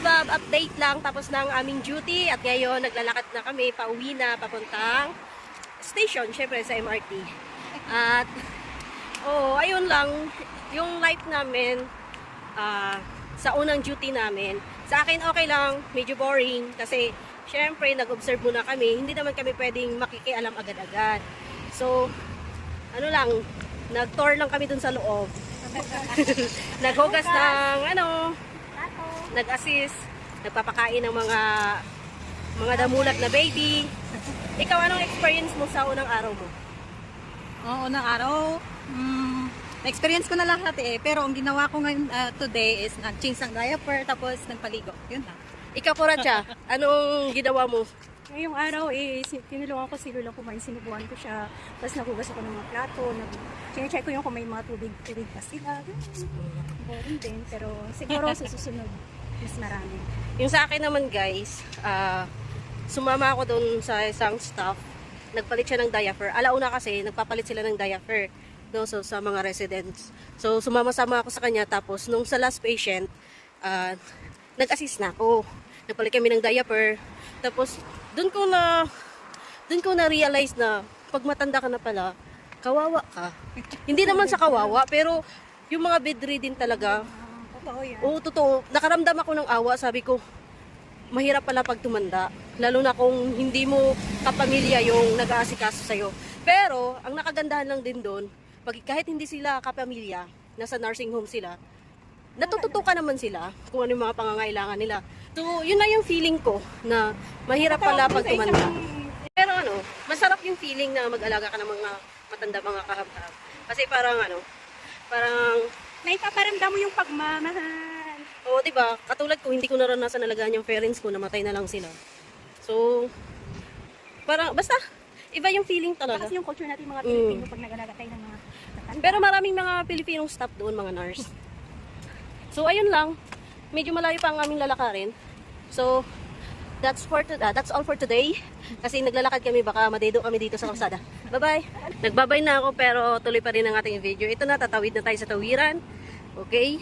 update lang tapos ng aming duty at ngayon naglalakad na kami pauwi na papuntang station, syempre sa MRT. At ayun lang yung life namin sa unang duty namin. Sa akin okay lang, medyo boring kasi syempre nag-observe muna kami, hindi naman kami pwedeng makikialam agad-agad. So ano lang, nag-tour lang kami dun sa loob. Naghugas ng nag-assist, nagpapakain ng mga damulat na baby. Ikaw, anong experience mo sa unang araw mo? Unang araw, na-experience ko na lahat pero ang ginawa ko ngayon today is nag-change ng diaper tapos nagpaligo. Yun lang. Ikaw, Kuratsa, anong ginawa mo? Ngayong araw tinulungan ko si Lola kumain, sinubuhan ko siya, tapos nagugas ako ng mga plato, check ko yung kung may mga tubig pa sila. Boring din, pero siguro sa susunod, mas marami. Yung sa akin naman guys, sumama ako doon sa isang staff, nagpalit siya ng diaper. Alauna kasi, nagpapalit sila ng diaper no, so, sa mga residents. So sumama-sama ako sa kanya, tapos nung sa last patient, nag-assist na ako. Nagpalit kami ng diaper. Tapos doon ko na realize na pag matanda ka na pala, kawawa ka. Hindi naman sa kawawa, pero yung mga bedridden talaga. Totoo yan. Oo, totoo. Nakaramdam ako ng awa, sabi ko, mahirap pala pag tumanda. Lalo na kung hindi mo kapamilya yung nag-aasikaso sa'yo. Pero, ang nakagandahan lang din doon, kahit hindi sila kapamilya, nasa nursing home sila, natututukan naman sila kung ano yung mga pangangailangan nila. So, yun na yung feeling ko na mahirap pala pag tumanda. Pero masarap yung feeling na mag-alaga ka ng mga matanda, mga kahamkam. Kasi parang May paparamdam mo yung pagmamahal. oo, diba? Katulad ko, hindi ko naranasan alagaan yung parents ko, namatay na lang sila. So, parang, basta, iba yung feeling talaga. Kasi yung culture natin mga Pilipino pag nag-alaga tayo ng mga tatanda. Pero maraming mga Pilipinong staff doon, mga nurse. So, ayun lang. Medyo malayo pa ang aming lalakarin. So, that's all for today. Kasi naglalakad kami, baka madedo kami dito sa kalsada. Bye-bye! Nagbabay na ako pero tuloy pa rin ang ating video. Ito na, tatawid na tayo sa tawiran. Okay?